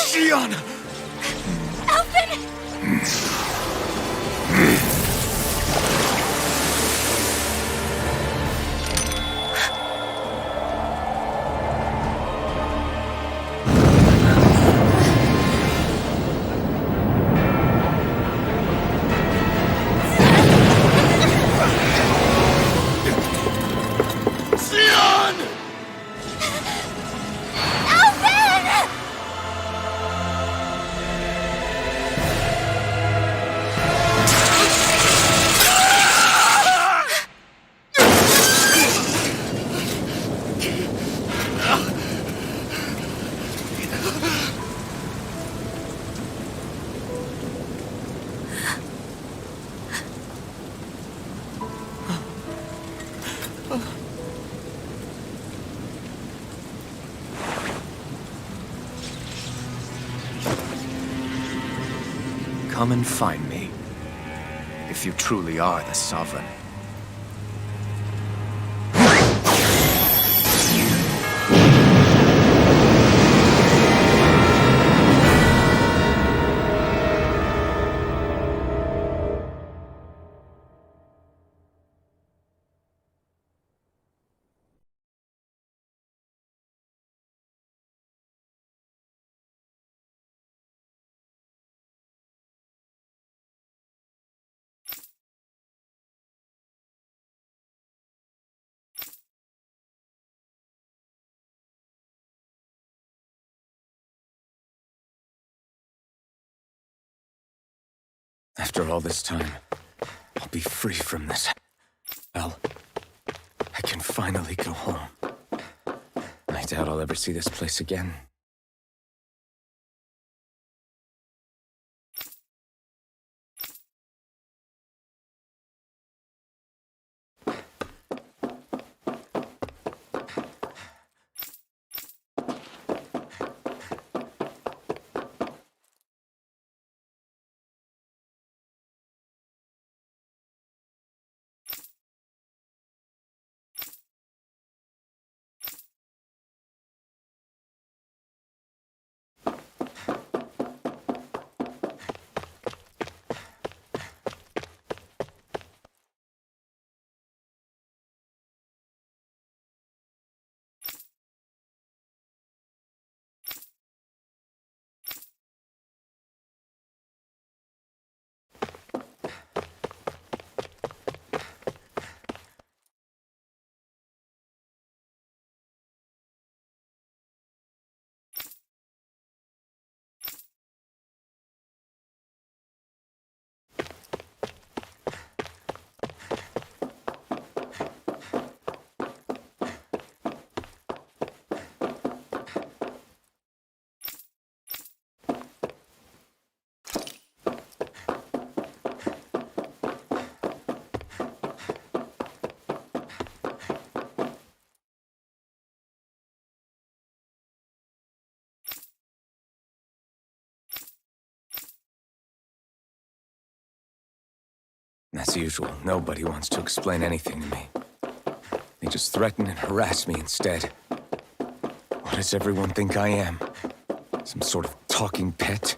Xion! Alvin! Xion! Alvin! Come and find me, if you truly are the Sovereign. After all this time, I'll be free from this. Well, I can finally go home. I doubt I'll ever see this place again. As usual, nobody wants to explain anything to me. They just threaten and harass me instead. What does everyone think I am? Some sort of talking pet?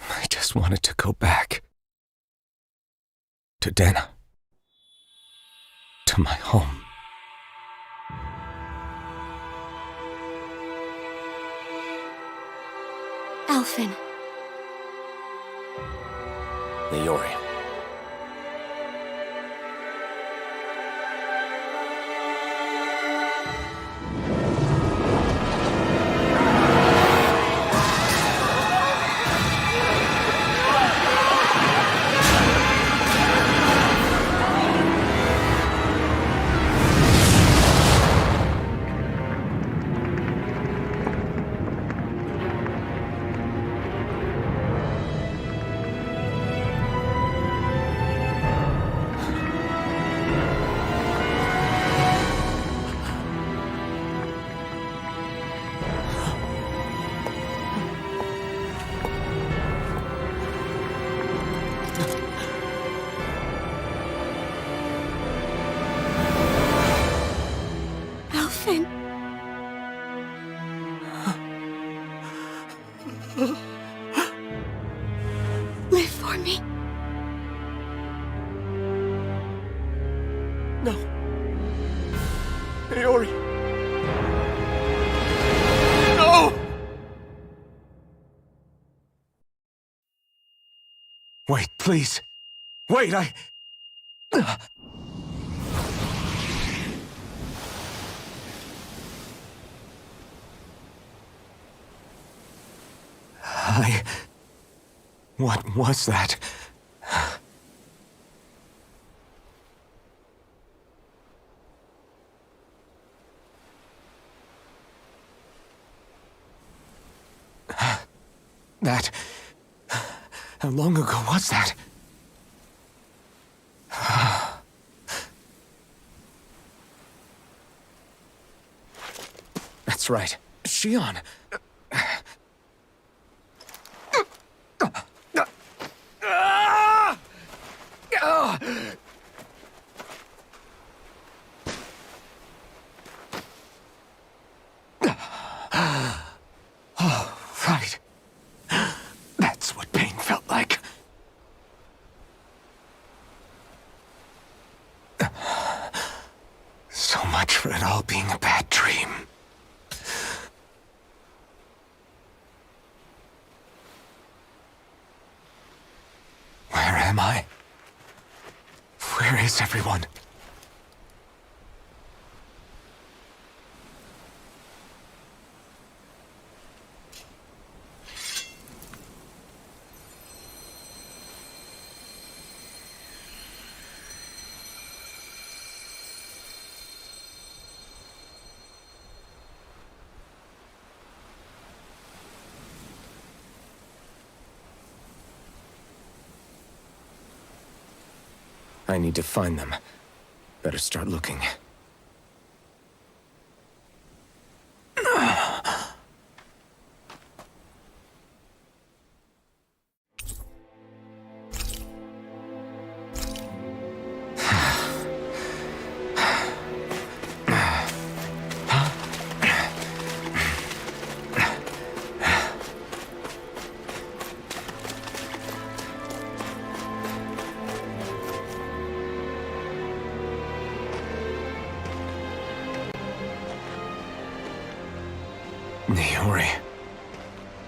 I just wanted to go back. To Dana. To my home. Alvin. Leori. Naori! No! Wait, please. Wait, What was that? That... How long ago was that? That's right. Shion. Oh, right. That's what pain felt like. So much for it all being a bad dream. Where am I? Where is everyone? I need to find them. Better start looking. Naori.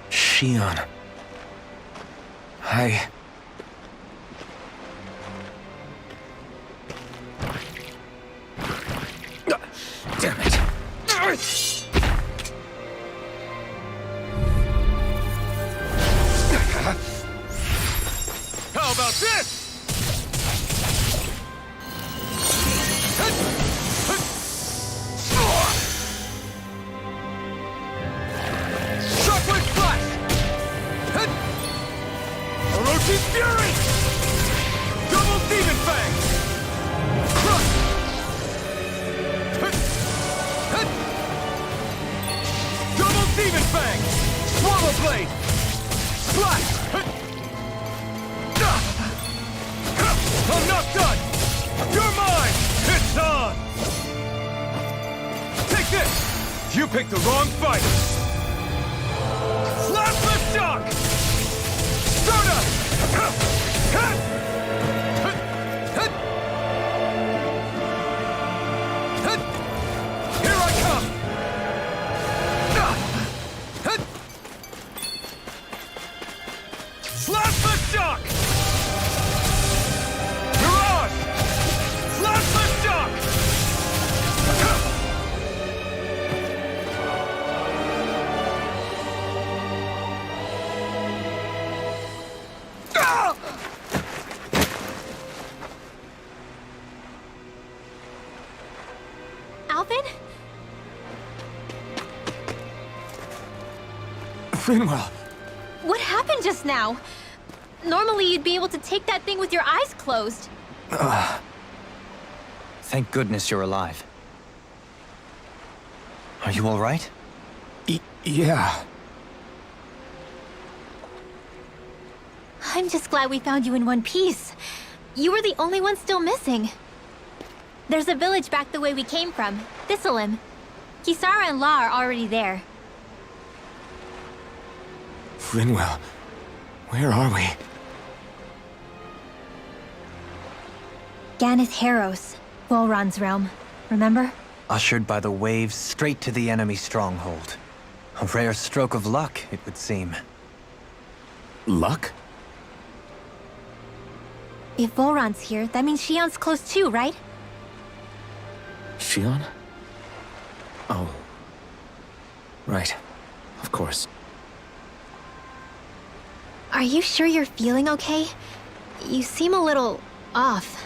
Shion. Damn it. How about this? Fury! Double Demon Fang! Crush! Double Demon Fang! Swallow Blade! Slash! I'm not done! You're mine! It's on! Take this! You picked the wrong fighter! Plasma Shock! Stardust! Here I come! Plasma Shock! Mirage! Plasma Shock! Alvin? Finwell! What happened just now? Normally you'd be able to take that thing with your eyes closed. Thank goodness you're alive. Are you all right? Yeah. I'm just glad we found you in one piece. You were the only one still missing. There's a village back the way we came from, Thistleim. Kisara and La are already there. Finwell, where are we? Ganeth Haros, Volron's realm, remember? Ushered by the waves straight to the enemy stronghold. A rare stroke of luck, it would seem. Luck? If Voron's here, that means Xion's close too, right? Shion? Oh. Right. Of course. Are you sure you're feeling okay? You seem a little off.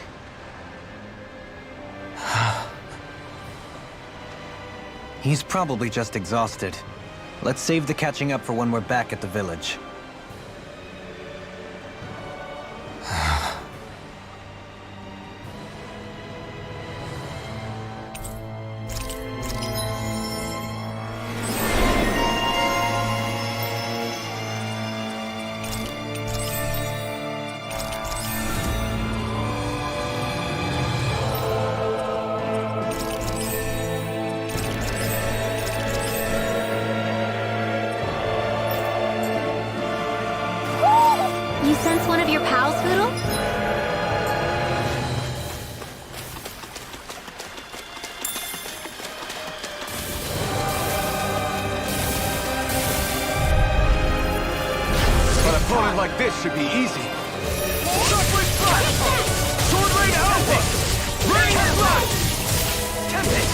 He's probably just exhausted. Let's save the catching up for when we're back at the village. You sense one of your pals, Poodle? An opponent like this should be easy. Southwest Flash! Sword Raid Alpha! Rain Flash! Tempest!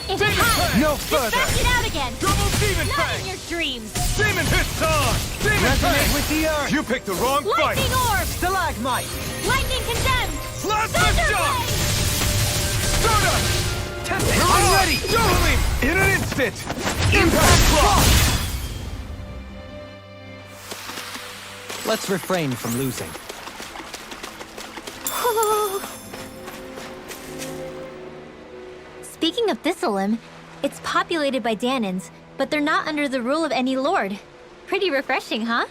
It's hot! No Just further! back it out again! Double Demon Not Fang! in your dreams! Demon Fist on! Demon Resonate Fang! with the earth! You picked the wrong fight! Lightning Orb! Stalagmite! Lightning Condemned! Plasma Thunder Shock! Blade! Stardust! Tempest! I'm ready! Dueling! In an instant! Impact Block! Let's refrain from losing. Speaking of Thistleim, it's populated by Danins, but they're not under the rule of any lord. Pretty refreshing, huh?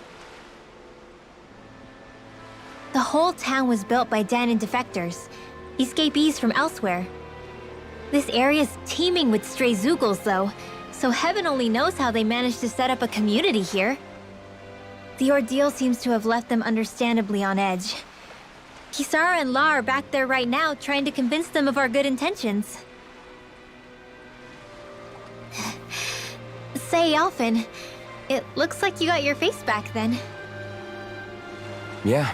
The whole town was built by Danin defectors, escapees from elsewhere. This area's teeming with stray Zeugles, though, so heaven only knows how they managed to set up a community here. The ordeal seems to have left them understandably on edge. Kisara and La are back there right now trying to convince them of our good intentions. Say, Alphen, it looks like you got your face back then. Yeah.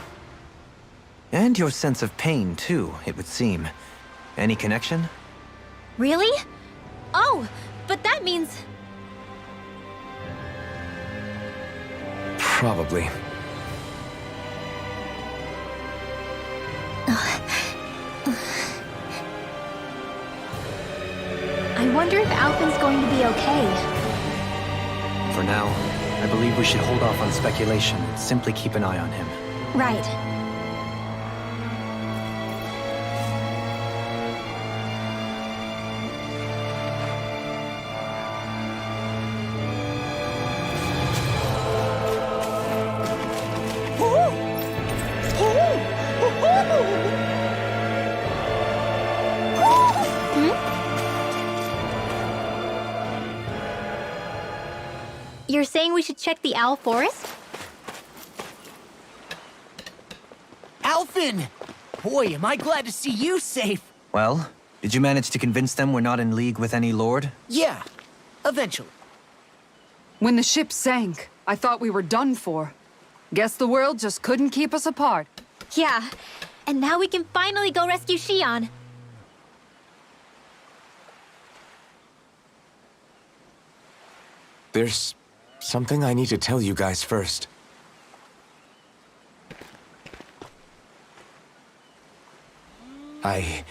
And your sense of pain, too, it would seem. Any connection? Really? Oh, but that means... Probably. I wonder if Alphen's going to be okay. For now, I believe we should hold off on speculation and simply keep an eye on him. Right. You're saying we should check the Owl Forest? Alphen! Boy, am I glad to see you safe. Well, did you manage to convince them we're not in league with any lord? Yeah, eventually. When the ship sank, I thought we were done for. Guess the world just couldn't keep us apart. Yeah, and now we can finally go rescue Xion. There's something I need to tell you guys first. I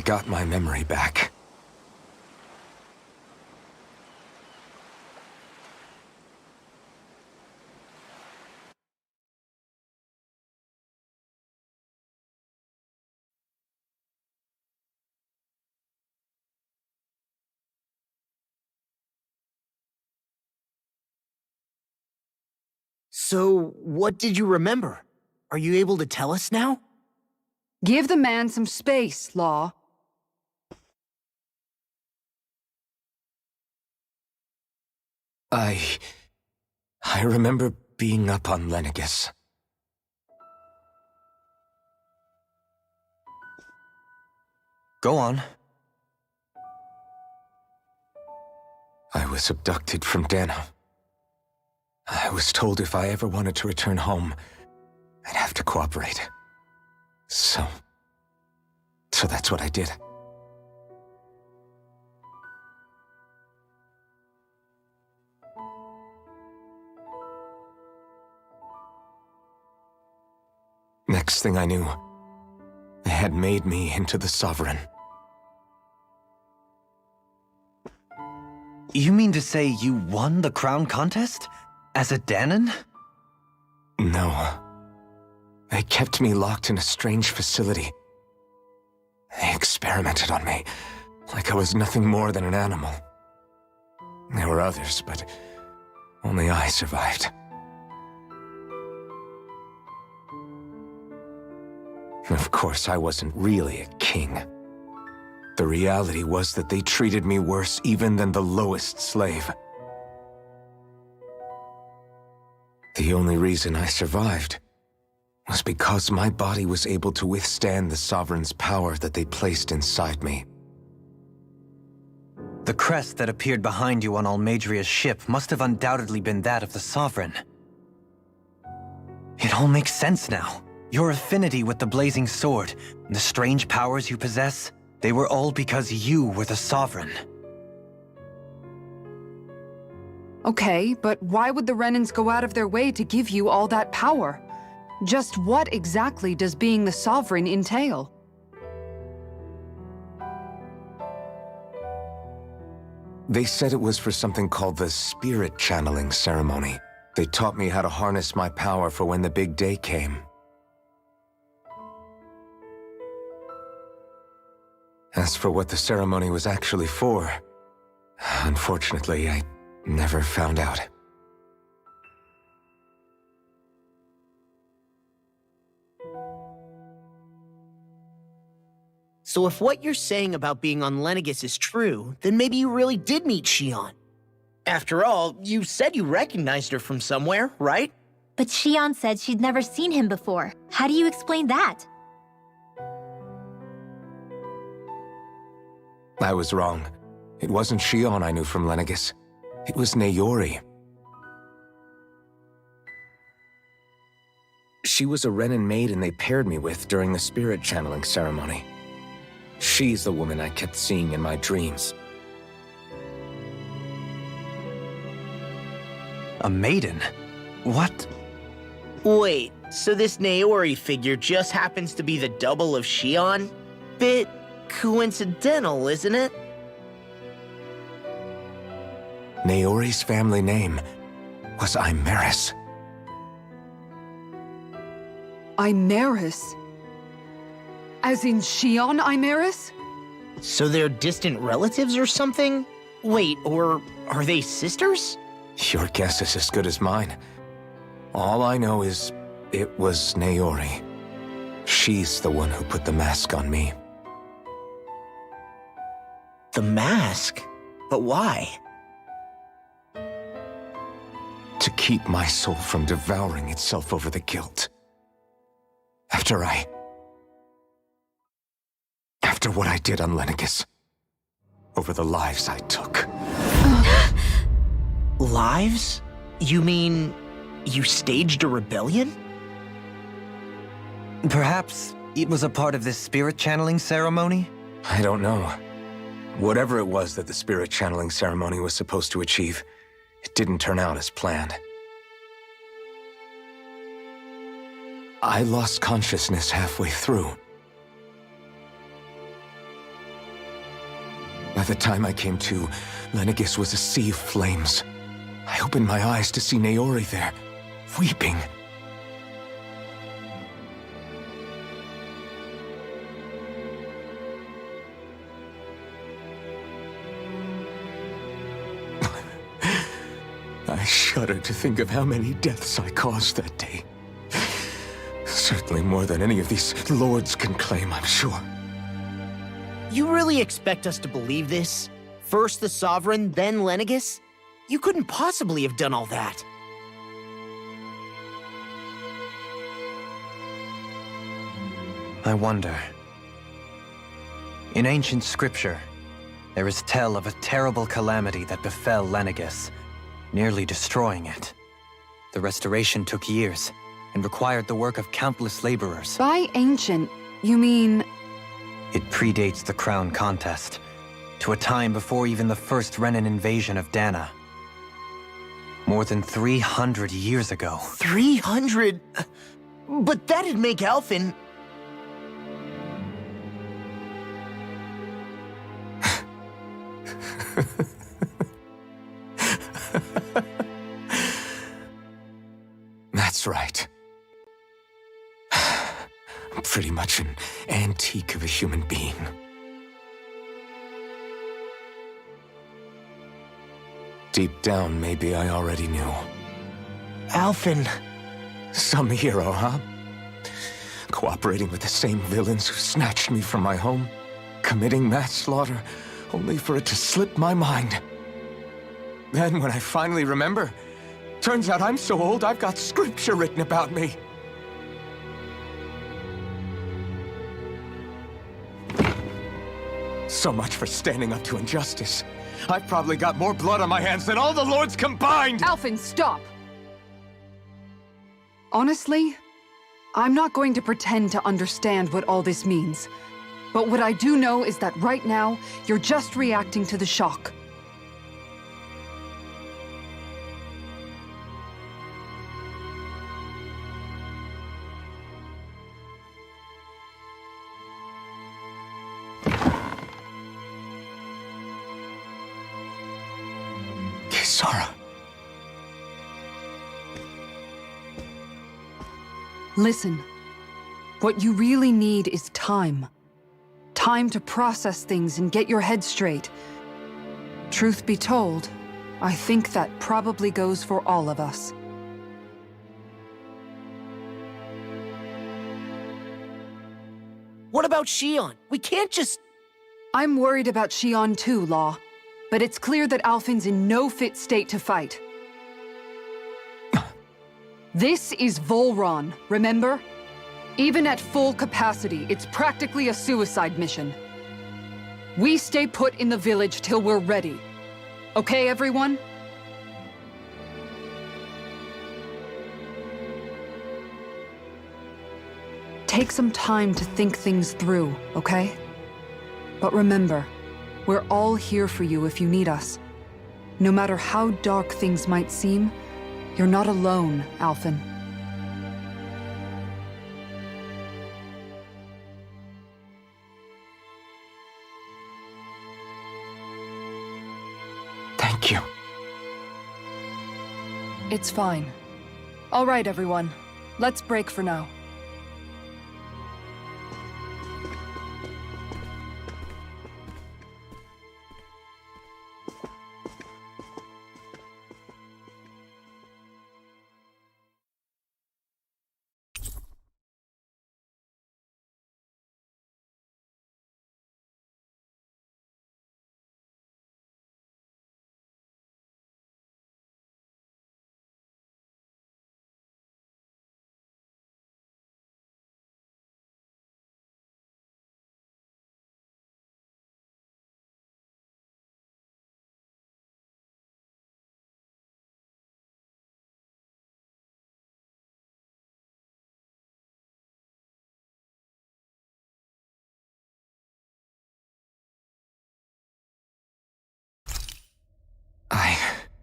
got my memory back. So, what did you remember? Are you able to tell us now? Give the man some space, Law. I remember being up on Lenegus. Go on. I was abducted from Dano. I was told if I ever wanted to return home, I'd have to cooperate. So that's what I did. Next thing I knew, they had made me into the Sovereign. You mean to say you won the crown contest? As a Danon? No. They kept me locked in a strange facility. They experimented on me, like I was nothing more than an animal. There were others, but only I survived. Of course, I wasn't really a king. The reality was that they treated me worse even than the lowest slave. The only reason I survived was because my body was able to withstand the Sovereign's power that they placed inside me. The crest that appeared behind you on Almadria's ship must have undoubtedly been that of the Sovereign. It all makes sense now. Your affinity with the Blazing Sword, and the strange powers you possess, they were all because you were the Sovereign. Okay, but why would the Renans go out of their way to give you all that power? Just what exactly does being the Sovereign entail? They said it was for something called the Spirit Channeling Ceremony. They taught me how to harness my power for when the big day came. As for what the ceremony was actually for, unfortunately, I never found out. So if what you're saying about being on Lenegis is true, then maybe you really did meet Xion. After all, you said you recognized her from somewhere, right? But Xion said she'd never seen him before. How do you explain that? I was wrong. It wasn't Xion I knew from Lenegis. It was Naori. She was a Renan maiden they paired me with during the spirit channeling ceremony. She's the woman I kept seeing in my dreams. A maiden? What? Wait, so this Naori figure just happens to be the double of Xion? Bit coincidental, isn't it? Naori's family name was Imeris. Imeris? As in Xion Imeris? So they're distant relatives or something? Wait, or are they sisters? Your guess is as good as mine. All I know is it was Naori. She's the one who put the mask on me. The mask? But why? To keep my soul from devouring itself over the guilt. After what I did on Lenegis. Over the lives I took. Lives? You mean you staged a rebellion? Perhaps it was a part of this spirit channeling ceremony? I don't know. Whatever it was that the spirit channeling ceremony was supposed to achieve, it didn't turn out as planned. I lost consciousness halfway through. By the time I came to, Lenegis was a sea of flames. I opened my eyes to see Naori there, weeping. I shudder to think of how many deaths I caused that day. Certainly more than any of these lords can claim, I'm sure. You really expect us to believe this? First the Sovereign, then Lenegis? You couldn't possibly have done all that. I wonder. In ancient scripture, There is tell of a terrible calamity that befell Lenegis, nearly destroying it. The restoration took years, and required the work of countless laborers. By ancient, you mean... It predates the crown contest, to a time before even the first Renan invasion of Dana. More than 300 years ago. 300? But that'd make Alphen... That's right. I'm pretty much an antique of a human being. Deep down, maybe I already knew. Alphen... Some hero, huh? Cooperating with the same villains who snatched me from my home, committing mass slaughter, only for it to slip my mind. Then, when I finally remember, turns out I'm so old I've got scripture written about me. So much for standing up to injustice. I've probably got more blood on my hands than all the lords combined! Alphen, stop! Honestly, I'm not going to pretend to understand what all this means. But what I do know is that right now, you're just reacting to the shock. Sarah. Listen, what you really need is time. Time to process things and get your head straight. Truth be told, I think that probably goes for all of us. What about Shion? We can't just... I'm worried about Shion too, Law. But it's clear that Alphen's in no fit state to fight. This is Volron, remember? Even at full capacity, it's practically a suicide mission. We stay put in the village till we're ready. Okay, everyone? Take some time to think things through, okay? But remember, we're all here for you if you need us. No matter how dark things might seem, you're not alone, Alphen. Thank you. It's fine. All right, everyone. Let's break for now.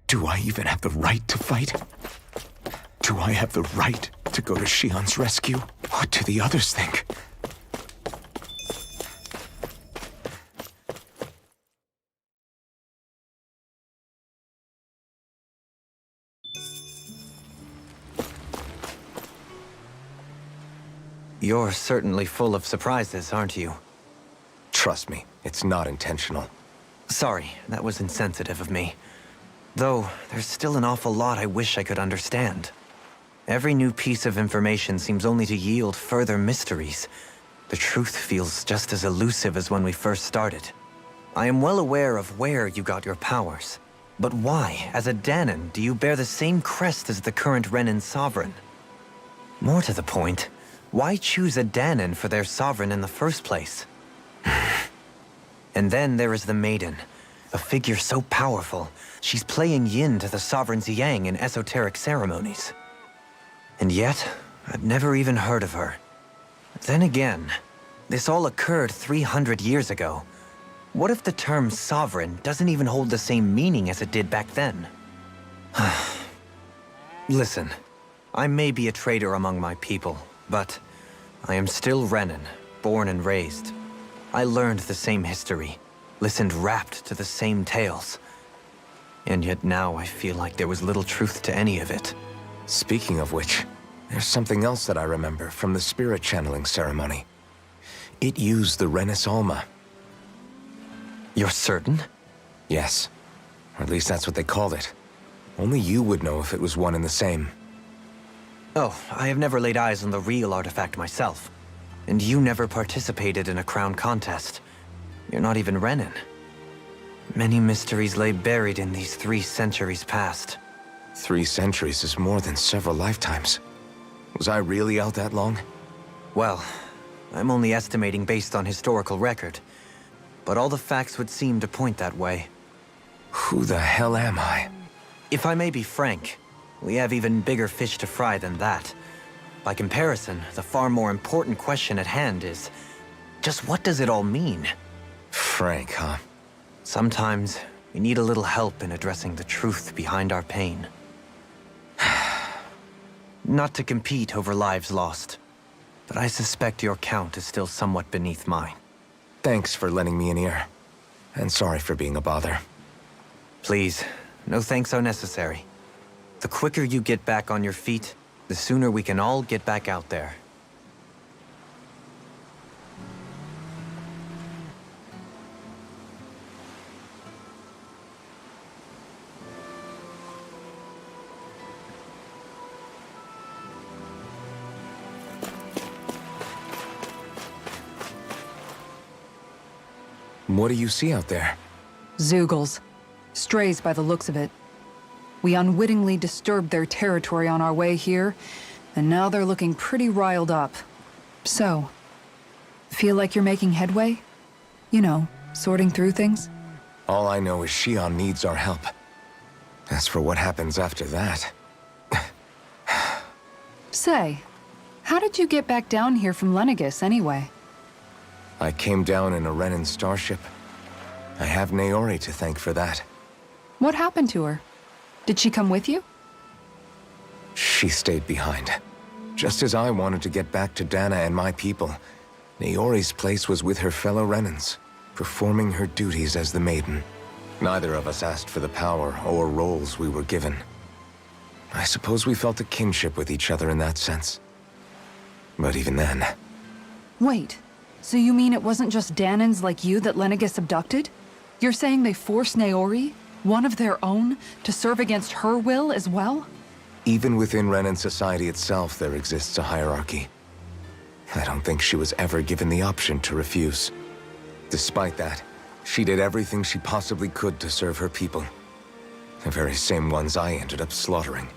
Do I even have the right to fight? Do I have the right to go to Shion's rescue? What do the others think? You're certainly full of surprises, aren't you? Trust me, it's not intentional. Sorry, that was insensitive of me. Though, there's still an awful lot I wish I could understand. Every new piece of information seems only to yield further mysteries. The truth feels just as elusive as when we first started. I am well aware of where you got your powers. But why, as a Danon, do you bear the same crest as the current Renan sovereign? More to the point, why choose a Danon for their sovereign in the first place? And then there is the Maiden, a figure so powerful, she's playing yin to the Sovereign's yang in esoteric ceremonies. And yet, I've never even heard of her. Then again, this all occurred 300 years ago. What if the term sovereign doesn't even hold the same meaning as it did back then? Listen, I may be a traitor among my people, but I am still Renan, born and raised. I learned the same history, listened rapt to the same tales. And yet now I feel like there was little truth to any of it. Speaking of which, there's something else that I remember from the spirit channeling ceremony. It used the Renis Alma. You're certain? Yes. Or at least that's what they called it. Only you would know if it was one and the same. Oh, I have never laid eyes on the real artifact myself. And you never participated in a crown contest. You're not even Renan. Many mysteries lay buried in these 3 centuries past. 3 centuries is more than several lifetimes. Was I really out that long? Well, I'm only estimating based on historical record. But all the facts would seem to point that way. Who the hell am I? If I may be frank, we have even bigger fish to fry than that. By comparison, the far more important question at hand is, just what does it all mean? Frank, huh? Sometimes, we need a little help in addressing the truth behind our pain. Not to compete over lives lost, but I suspect your count is still somewhat beneath mine. Thanks for lending me an ear. And sorry for being a bother. Please, no thanks are necessary. The quicker you get back on your feet, the sooner we can all get back out there. What do you see out there? Zeugles. Strays by the looks of it. We unwittingly disturbed their territory on our way here, and now they're looking pretty riled up. So, feel like you're making headway? You know, sorting through things? All I know is Shion needs our help. As for what happens after that... Say, how did you get back down here from Lenegis anyway? I came down in a Renan starship. I have Naori to thank for that. What happened to her? Did she come with you? She stayed behind. Just as I wanted to get back to Dana and my people, Naori's place was with her fellow Renans, performing her duties as the Maiden. Neither of us asked for the power or roles we were given. I suppose we felt a kinship with each other in that sense. But even then... Wait, so you mean it wasn't just Danans like you that Lenegis abducted? You're saying they forced Naori, one of their own, to serve against her will as well? Even within Renan society itself, there exists a hierarchy. I don't think she was ever given the option to refuse. Despite that, she did everything she possibly could to serve her people. The very same ones I ended up slaughtering.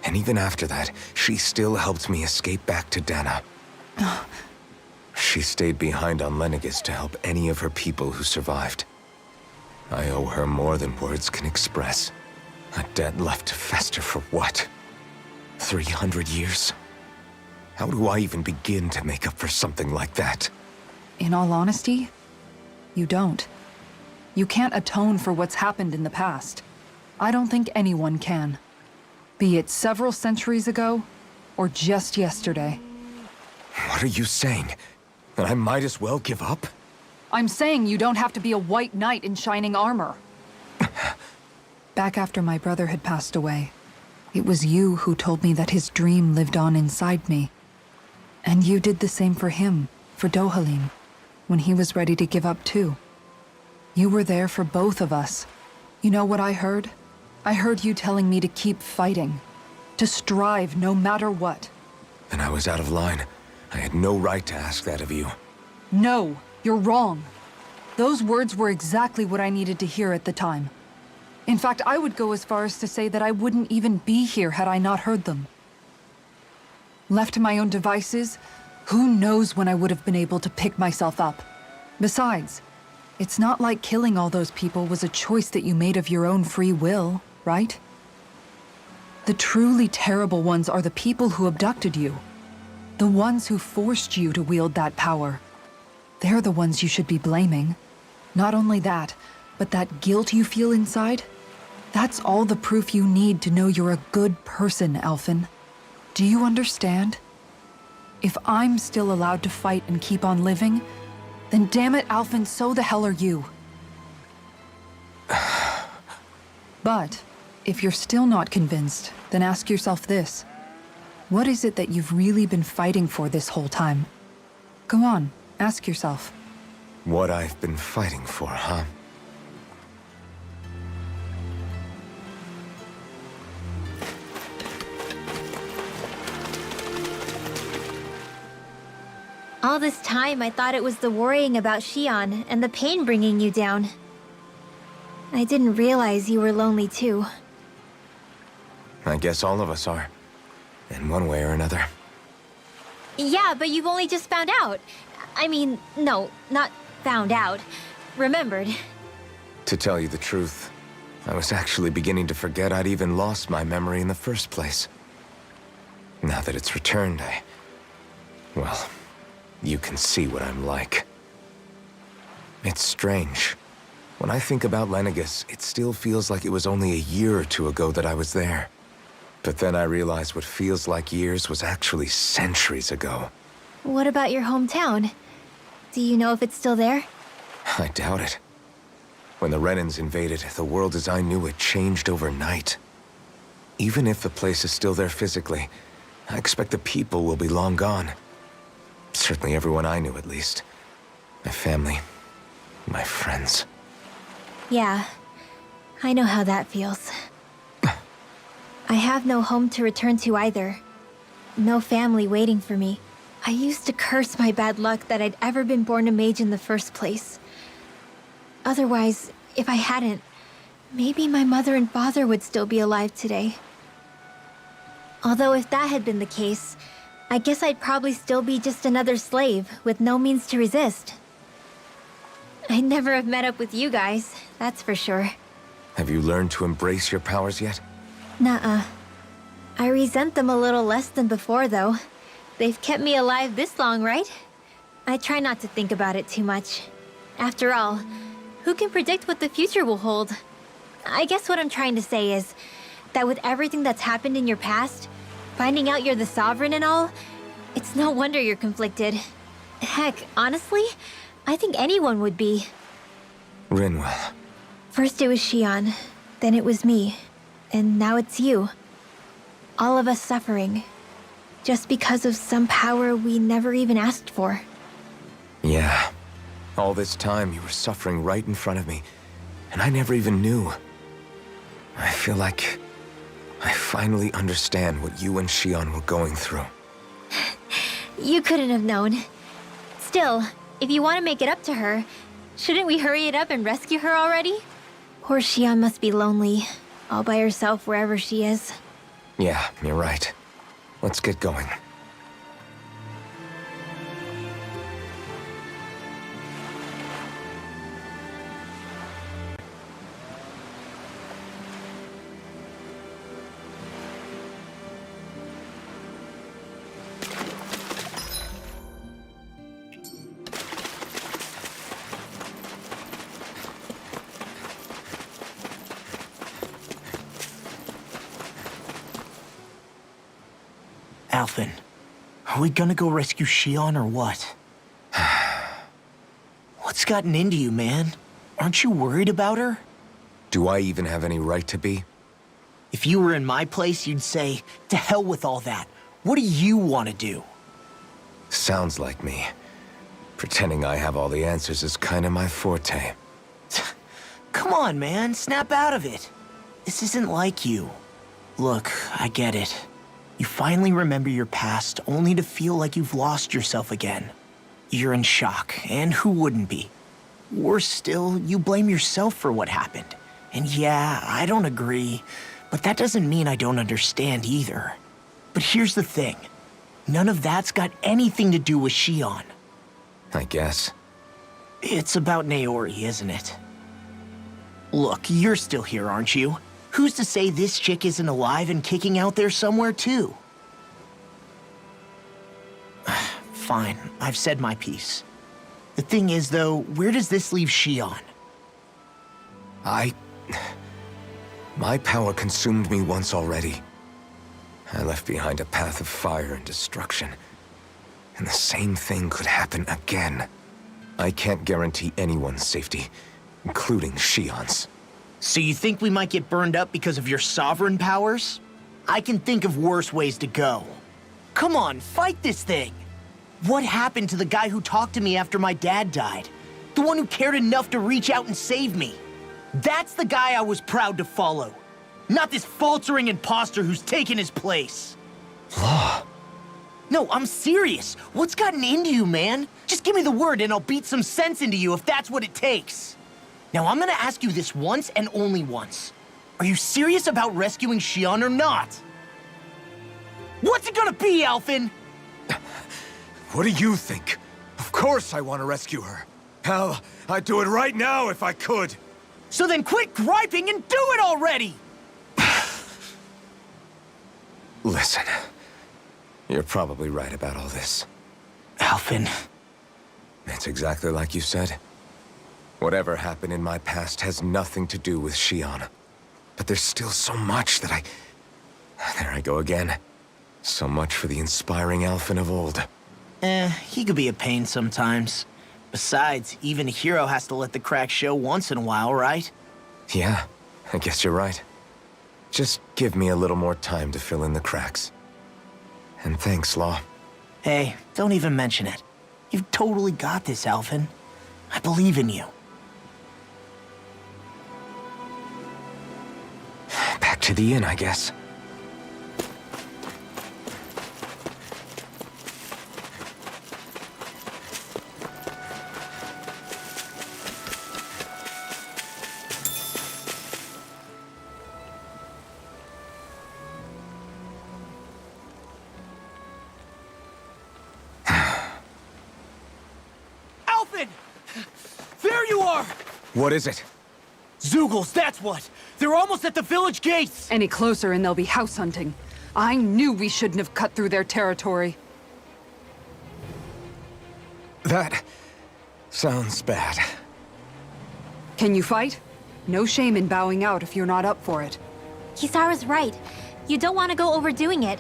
And even after that, she still helped me escape back to Dana. She stayed behind on Lenegis to help any of her people who survived. I owe her more than words can express. A debt left to fester for what? 300 years? How do I even begin to make up for something like that? In all honesty, you don't. You can't atone for what's happened in the past. I don't think anyone can. Be it several centuries ago, or just yesterday. What are you saying? That I might as well give up? I'm saying you don't have to be a white knight in shining armor. Back after my brother had passed away, it was you who told me that his dream lived on inside me. And you did the same for him, for Dohalim, when he was ready to give up too. You were there for both of us. You know what I heard? I heard you telling me to keep fighting, to strive no matter what. Then I was out of line. I had no right to ask that of you. No, you're wrong. Those words were exactly what I needed to hear at the time. In fact, I would go as far as to say that I wouldn't even be here had I not heard them. Left to my own devices, who knows when I would have been able to pick myself up. Besides, It's not like killing all those people was a choice that you made of your own free will, right? The truly terrible ones are the people who abducted you. The ones who forced you to wield that power. They're the ones you should be blaming. Not only that, but that guilt you feel inside, that's all the proof you need to know you're a good person, Alphen. Do you understand? If I'm still allowed to fight and keep on living, then damn it, Alphen, so the hell are you. But if you're still not convinced, then ask yourself this. What is it that you've really been fighting for this whole time? Go on, ask yourself. What I've been fighting for, huh? All this time, I thought it was the worrying about Xion and the pain bringing you down. I didn't realize you were lonely too. I guess all of us are. In one way or another. Yeah, but you've only just found out. I mean, no, not found out. Remembered. To tell you the truth, I was actually beginning to forget I'd even lost my memory in the first place. Now that it's returned, well, you can see what I'm like. It's strange. When I think about Lenegis, it still feels like it was only a year or two ago that I was there. But then I realized what feels like years was actually centuries ago. What about your hometown? Do you know if it's still there? I doubt it. When the Renans invaded, the world as I knew it changed overnight. Even if the place is still there physically, I expect the people will be long gone. Certainly everyone I knew, at least. My family, my friends. Yeah, I know how that feels. I have no home to return to either. No family waiting for me. I used to curse my bad luck that I'd ever been born a mage in the first place. Otherwise, if I hadn't, maybe my mother and father would still be alive today. Although if that had been the case, I guess I'd probably still be just another slave with no means to resist. I'd never have met up with you guys, that's for sure. Have you learned to embrace your powers yet? Nuh-uh. I resent them a little less than before, though. They've kept me alive this long, right? I try not to think about it too much. After all, who can predict what the future will hold? I guess what I'm trying to say is that with everything that's happened in your past, finding out you're the Sovereign and all, it's no wonder you're conflicted. Heck, honestly, I think anyone would be. Rinwell. First it was Xion, then it was me, and now it's you. All of us suffering, just because of some power we never even asked for. Yeah. All this time you were suffering right in front of me, and I never even knew. I feel like I finally understand what you and Xion were going through. You couldn't have known. Still, if you want to make it up to her, shouldn't we hurry it up and rescue her already? Poor Xion must be lonely, all by herself wherever she is. Yeah, you're right. Let's get going. Alphen, are we gonna go rescue Xion or what? What's gotten into you, man? Aren't you worried about her? Do I even have any right to be? If you were in my place, you'd say, to hell with all that. What do you want to do? Sounds like me. Pretending I have all the answers is kind of my forte. Come on, man, snap out of it. This isn't like you. Look, I get it. You finally remember your past, only to feel like you've lost yourself again. You're in shock, and who wouldn't be? Worse still, you blame yourself for what happened. And yeah, I don't agree, but that doesn't mean I don't understand either. But here's the thing. None of that's got anything to do with Xion. I guess. It's about Naori, isn't it? Look, you're still here, aren't you? Who's to say this chick isn't alive and kicking out there somewhere, too? Fine, I've said my piece. The thing is, though, where does this leave Shion? My power consumed me once already. I left behind a path of fire and destruction. And the same thing could happen again. I can't guarantee anyone's safety, including Shion's. So you think we might get burned up because of your sovereign powers? I can think of worse ways to go. Come on, fight this thing! What happened to the guy who talked to me after my dad died? The one who cared enough to reach out and save me? That's the guy I was proud to follow. Not this faltering imposter who's taken his place. Law. No, I'm serious. What's gotten into you, man? Just give me the word and I'll beat some sense into you if that's what it takes. Now, I'm gonna ask you this once and only once. Are you serious about rescuing Shion or not? What's it gonna be, Alphen? What do you think? Of course I want to rescue her. Hell, I'd do it right now if I could. So then quit griping and do it already! Listen, you're probably right about all this. Alphen. It's exactly like you said. Whatever happened in my past has nothing to do with Shion. But there's still so much that There I go again. So much for the inspiring Alphen of old. He could be a pain sometimes. Besides, even a hero has to let the cracks show once in a while, right? Yeah, I guess you're right. Just give me a little more time to fill in the cracks. And thanks, Law. Hey, don't even mention it. You've totally got this, Alphen. I believe in you. Back to the inn, I guess. Alphen! There you are! What is it? Zeugles, that's what! They're almost at the village gates! Any closer and they'll be house hunting. I knew we shouldn't have cut through their territory. That sounds bad. Can you fight? No shame in bowing out if you're not up for it. Kisara's right. You don't want to go overdoing it.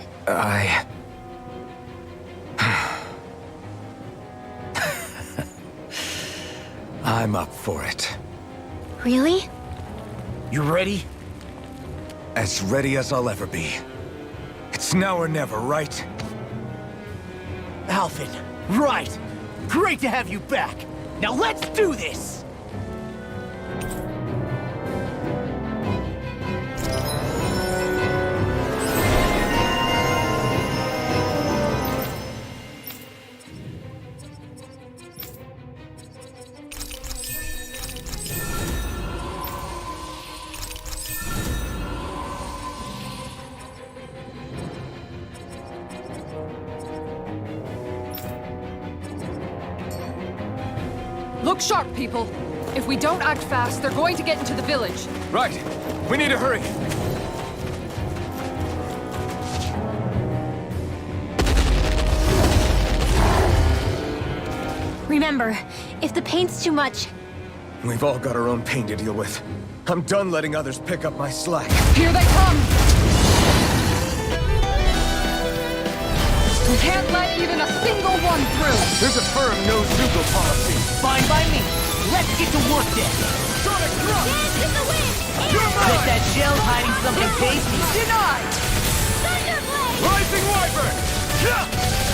I'm up for it. Really? You ready? As ready as I'll ever be. It's now or never, right? Alphen, right! Great to have you back! Now let's do this! Look sharp, people. If we don't act fast, they're going to get into the village. Right. We need to hurry. Remember, if the pain's too much, We've all got our own pain to deal with. I'm done letting others pick up my slack. Here they come! We can't let even a single one through! There's a firm no-Zuko policy. Fine by me. Let's get to work then. Sonic Thrust! dance in the wind! Bet that shell's hiding something tasty. Denied! Thunderblade! Rising Wyvern!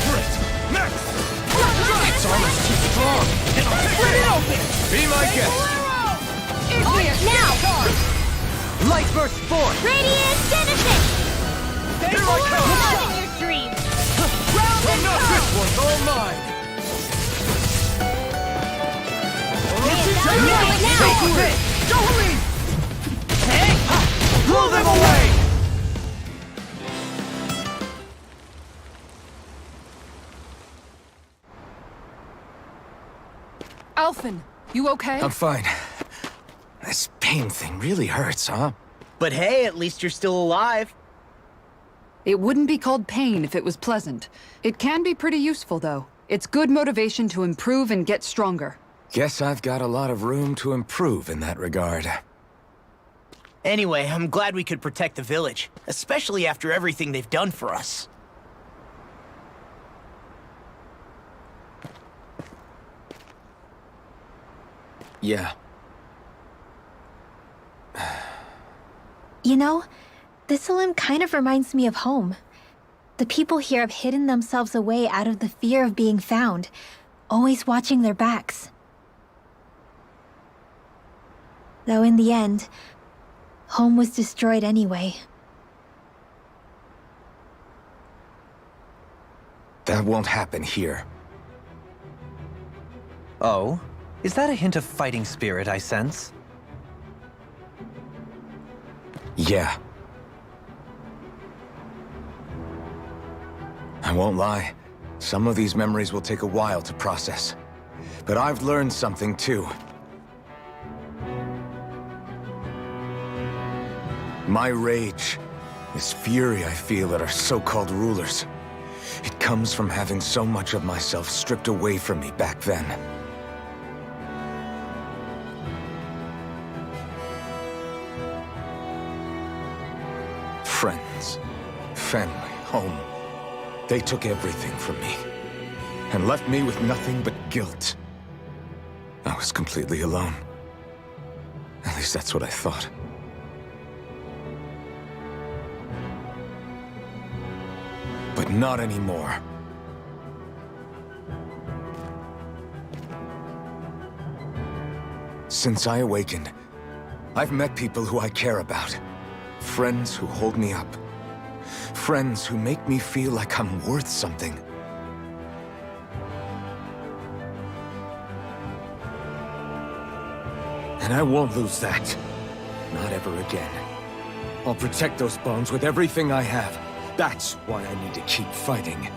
Great! Max! Its armor's too strong! Split it open! Be my guest! Igneous now! charge! Light burst forth! Radiant Genesis! Here I come! Out in your dreams! But not this one's all mine! Blow them away! Alphen, You okay? I'm fine. This pain thing really hurts, huh? But hey, at least you're still alive. It wouldn't be called pain if it was pleasant. It can be pretty useful, though. It's good motivation to improve and get stronger. Guess I've got a lot of room to improve in that regard. Anyway, I'm glad we could protect the village, especially after everything they've done for us. Yeah. You know, this limb kind of reminds me of home. The people here have hidden themselves away out of the fear of being found, always watching their backs. Though in the end, home was destroyed anyway. That won't happen here. Oh? Is that a hint of fighting spirit I sense? Yeah. I won't lie. Some of these memories will take a while to process. But I've learned something too. My rage, this fury I feel at our so-called rulers, it comes from having so much of myself stripped away from me back then. Friends, family, home. They took everything from me, and left me with nothing but guilt. I was completely alone. At least that's what I thought. But not anymore. Since I awakened, I've met people who I care about. Friends who hold me up. Friends who make me feel like I'm worth something. And I won't lose that. Not ever again. I'll protect those bones with everything I have. That's why I need to keep fighting.